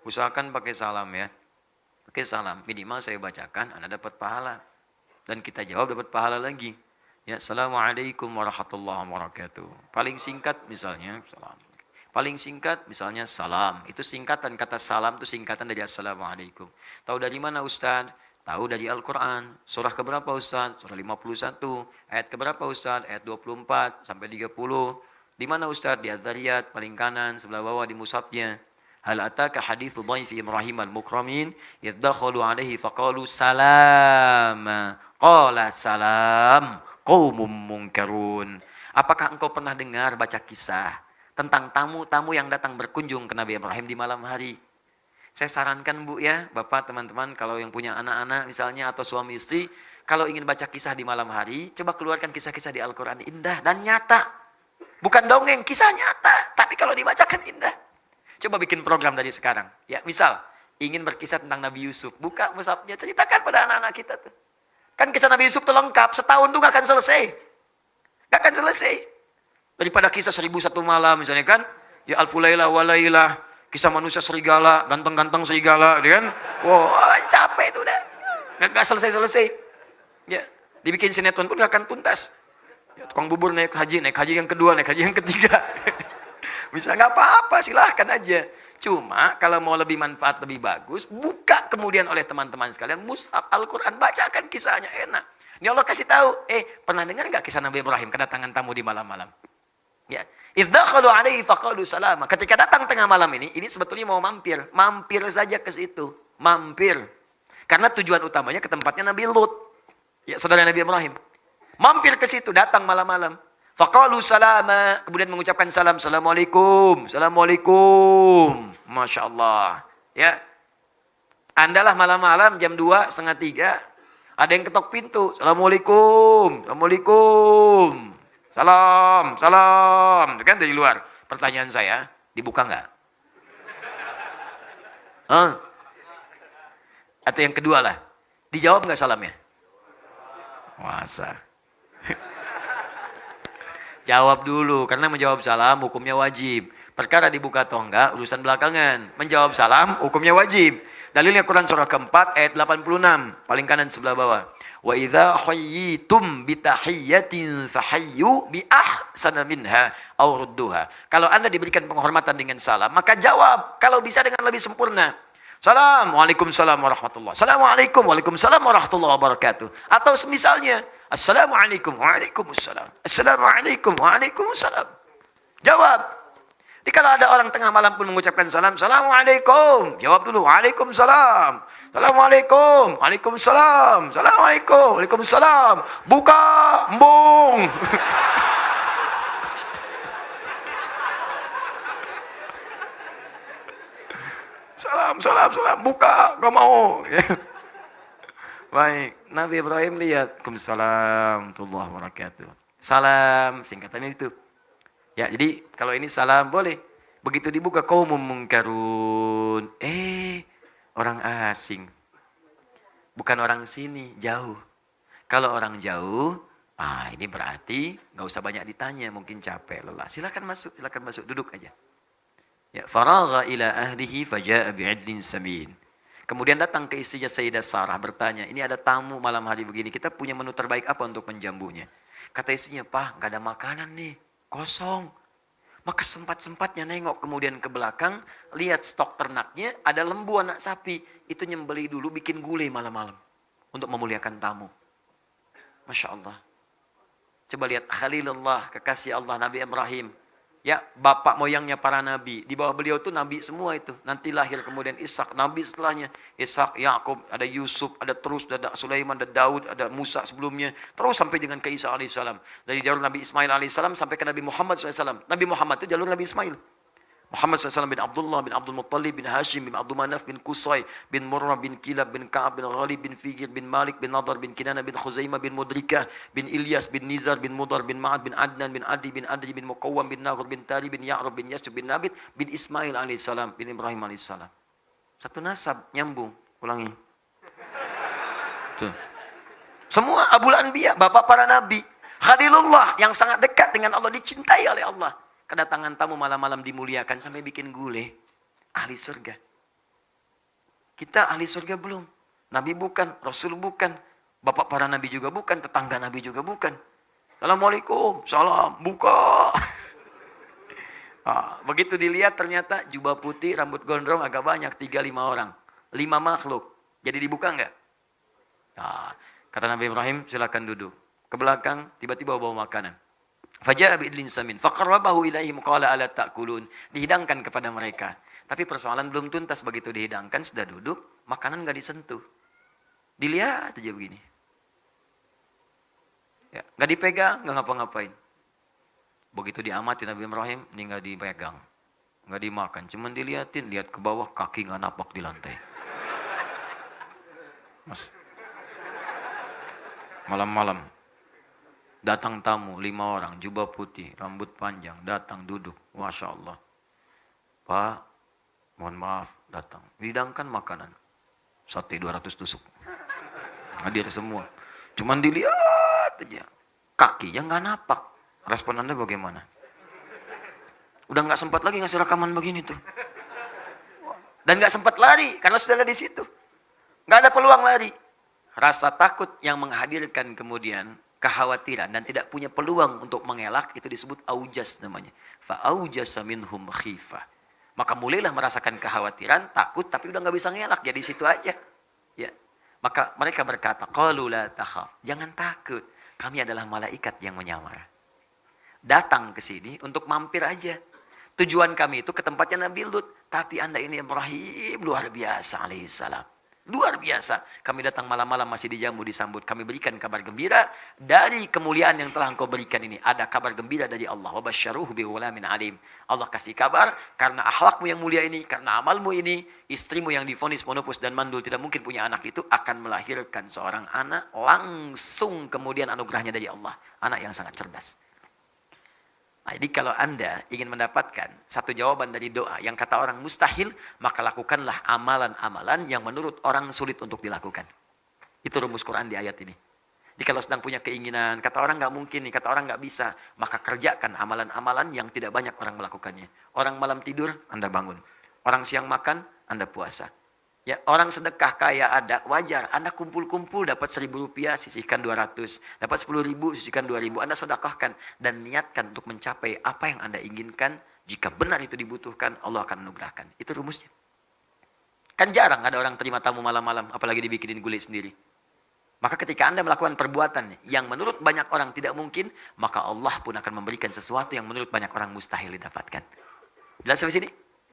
Usahakan pakai salam ya. Pakai salam, minimal saya bacakan, Anda dapat pahala. Dan kita jawab dapat pahala lagi. Ya, Assalamualaikum warahmatullahi wabarakatuh. Paling singkat misalnya, salam. Paling singkat misalnya salam. Itu singkatan, kata salam itu singkatan dari Assalamualaikum. Tahu dari mana Ustaz? Tahu dari Al-Quran. Surah keberapa Ustaz? Surah 51. Ayat keberapa Ustaz? Ayat 24 sampai 30. Di mana Ustaz? Di Adz-Dzariyat, paling kanan, sebelah bawah di mushafnya. Hal ataka hadithu dhaifi Ibrahim al-mukramin yadakhalu alaihi faqalu salama qala salam qaumum munkarun. Apakah engkau pernah dengar baca kisah tentang tamu-tamu yang datang berkunjung ke Nabi Ibrahim di malam hari? Saya sarankan Bu ya, Bapak, teman-teman, kalau yang punya anak-anak misalnya atau suami istri, kalau ingin baca kisah di malam hari, coba keluarkan kisah-kisah di Al-Quran indah dan nyata. Bukan dongeng, kisah nyata, tapi kalau dibacakan indah. Coba bikin program dari sekarang. Ya, misal ingin berkisah tentang Nabi Yusuf, buka mushafnya, ceritakan pada anak-anak kita tuh. Kan kisah Nabi Yusuf itu lengkap, setahun tuh gak akan selesai. Gak akan selesai. Daripada kisah 1001 malam misalnya kan, ya Alfu Lailah wa Lailah, kisah manusia serigala, ganteng-ganteng serigala, kan? Wow, capek itu udah. Gak selesai-selesai. Ya, dibikin sinetron pun gak akan tuntas. Ya, tukang bubur naik haji yang kedua, naik haji yang ketiga. Bisa nggak apa-apa, silahkan aja. Cuma kalau mau lebih manfaat, lebih bagus, buka kemudian oleh teman-teman sekalian mushaf Al-Quran, bacakan kisahnya, enak. Ini Allah kasih tahu, pernah dengar nggak kisah Nabi Ibrahim kedatangan tamu di malam-malam? Ya, idzakhalu alaihi faqalu salama. Ketika datang tengah malam ini sebetulnya mau mampir saja ke situ, mampir. Karena tujuan utamanya ke tempatnya Nabi Lut, ya saudara Nabi Ibrahim. Mampir ke situ, datang malam-malam. Faqalu salama, kemudian mengucapkan salam, assalamualaikum, assalamualaikum, masya Allah. Ya, andalah malam-malam jam 2, setengah 3, ada yang ketok pintu, assalamualaikum, assalamualaikum, salam, salam, kan dari luar. Pertanyaan saya, dibuka nggak? Hah? Atau yang kedua lah, dijawab nggak salamnya? Masa? Jawab dulu, karena menjawab salam hukumnya wajib. Perkara dibuka atau enggak, urusan belakangan. Menjawab salam hukumnya wajib. Dalilnya Quran surah keempat ayat 86, paling kanan sebelah bawah. Wa idza hayyitum bitahiyyatin fahayyu bi ahsana minha aw rudduha. Kalau Anda diberikan penghormatan dengan salam, maka jawab kalau bisa dengan lebih sempurna. Assalamualaikum warahmatullahi wabarakatuh. Assalamualaikum waalaikumsalam warahmatullahi wabarakatuh. Atau semisalnya Assalamualaikum waalaikumsalam. Assalamualaikum waalaikumsalam. Jawab. Jadi kalau ada orang tengah malam pun mengucapkan salam, Assalamualaikum. Jawab dulu, Waalaikumsalam. Assalamualaikum. Waalaikumsalam. Assalamualaikum. Waalaikumsalam. Buka, embung. Salam. Buka, gak mau. Baik, Nabi Ibrahim lihat, Waalaikumsalam warahmatullahi wabarakatuh. Salam, singkatannya itu. Ya, jadi kalau ini salam boleh. Begitu dibuka, qaumum munkarun. Orang asing. Bukan orang sini, jauh. Kalau orang jauh, ini berarti nggak usah banyak ditanya, mungkin capek, lelah. Silakan masuk, duduk aja. Ya, faragha ila ahlihi faja'a bi'idlin samin. Kemudian datang ke istrinya Sayyidah Sarah bertanya, ini ada tamu malam hari begini, kita punya menu terbaik apa untuk menjambunya? Kata istrinya, Pak, gak ada makanan nih, kosong. Maka sempat-sempatnya nengok kemudian ke belakang, lihat stok ternaknya, ada lembu anak sapi. Itu nyembeli dulu, bikin gulai malam-malam untuk memuliakan tamu. Masya Allah. Coba lihat Khalilullah, kekasih Allah Nabi Ibrahim. Ya, bapak moyangnya para nabi. Di bawah beliau itu nabi semua itu. Nanti lahir kemudian Ishak, nabi setelahnya. Ishak, Yakub, ada Yusuf, ada terus, ada Sulaiman, ada Daud, ada Musa sebelumnya. Terus sampai dengan ke Isa alaihissalam. Dari jalur Nabi Ismail alaihissalam sampai ke Nabi Muhammad SAW. Nabi Muhammad itu jalur Nabi Ismail. Muhammad SAW bin Abdullah, bin Abdul Muttalib, bin Hashim, bin Abdul Manaf, bin Qusay, bin Murrah, bin Kilab, bin Ka'ab, bin Ghalib, bin Figir, bin Malik, bin Nadar, bin Kinana, bin Khuzaimah, bin Mudrikah, bin Ilyas, bin Nizar, bin Mudar, bin Ma'ad, bin Adnan, bin Adi, bin Adri, bin Muqawwam, bin Nahur, bin Tari, bin Ya'rab, bin Yasub, bin Nabit, bin Ismail alaihissalam, bin Ibrahim alaihissalam. Satu nasab, nyambung. Ulangi. Tuh. Semua Abul Anbiya, bapak para nabi. Khalilullah yang sangat dekat dengan Allah, dicintai oleh Allah. Kedatangan tamu malam-malam dimuliakan sampai bikin gulai. Ahli surga. Kita ahli surga belum. Nabi bukan, Rasul bukan, bapak para nabi juga bukan, tetangga nabi juga bukan. Assalamualaikum, salam, buka. Begitu dilihat ternyata jubah putih, rambut gondrong agak banyak, 3-5 orang. 5 makhluk. Jadi dibuka enggak? Kata Nabi Ibrahim, silakan duduk. Ke belakang, tiba-tiba bawa makanan. Faja'a bi'idlin samin, faqarrabahu ilaihim qala ala ta'kulun. Dihidangkan kepada mereka. Tapi persoalan belum tuntas, begitu dihidangkan, sudah duduk, makanan enggak disentuh. Dilihat aja begini. Ya, enggak dipegang, enggak ngapa-ngapain. Begitu diamati Nabi Ibrahim, ini enggak dipegang. Enggak dimakan, cuman dilihatin, lihat ke bawah, kaki enggak napak di lantai. Mas. Malam-malam. Datang tamu, 5 orang, jubah putih, rambut panjang, datang duduk. Masya Allah. Pak, mohon maaf, datang. Dihidangkan makanan. Sate 200 tusuk. Hadir semua. Cuman dilihat aja. Kakinya nggak napak. Respon Anda bagaimana? Udah nggak sempat lagi ngasih rekaman begini tuh. Dan nggak sempat lari, karena sudah ada di situ. Nggak ada peluang lari. Rasa takut yang menghadirkan kemudian kekhawatiran dan tidak punya peluang untuk mengelak, itu disebut aujas namanya. Fa'aujasa minhum khifah. Maka mulailah merasakan kekhawatiran, takut, tapi udah nggak bisa ngelak, jadi situ aja. Ya. Maka mereka berkata, qalu la takhaf, jangan takut, kami adalah malaikat yang menyamar. Datang ke sini untuk mampir aja. Tujuan kami itu ke tempatnya Nabi Lut, tapi Anda ini Ibrahim luar biasa alaihissalam. Luar biasa. Kami datang malam-malam masih dijamu, disambut. Kami berikan kabar gembira dari kemuliaan yang telah engkau berikan ini. Ada kabar gembira dari Allah. Wabasyaruhu bighulamin alim. Allah kasih kabar karena akhlakmu yang mulia ini, karena amalmu ini, istrimu yang divonis monopus dan mandul tidak mungkin punya anak itu akan melahirkan seorang anak, langsung kemudian anugerahnya dari Allah. Anak yang sangat cerdas. Nah, jadi kalau Anda ingin mendapatkan satu jawaban dari doa yang kata orang mustahil, maka lakukanlah amalan-amalan yang menurut orang sulit untuk dilakukan. Itu rumus Quran di ayat ini. Jadi kalau sedang punya keinginan, kata orang nggak mungkin nih, kata orang nggak bisa, maka kerjakan amalan-amalan yang tidak banyak orang melakukannya. Orang malam tidur, Anda bangun. Orang siang makan, Anda puasa. Ya, orang sedekah kaya ada, wajar. Anda kumpul-kumpul dapat 1.000 rupiah, sisihkan 200. Dapat 10.000, sisihkan 2.000. Anda sedekahkan dan niatkan untuk mencapai apa yang Anda inginkan. Jika benar itu dibutuhkan, Allah akan anugerahkan. Itu rumusnya. Kan jarang ada orang terima tamu malam-malam, apalagi dibikinin gulai sendiri. Maka ketika Anda melakukan perbuatan yang menurut banyak orang tidak mungkin, maka Allah pun akan memberikan sesuatu yang menurut banyak orang mustahil didapatkan. Jelas sampai sini?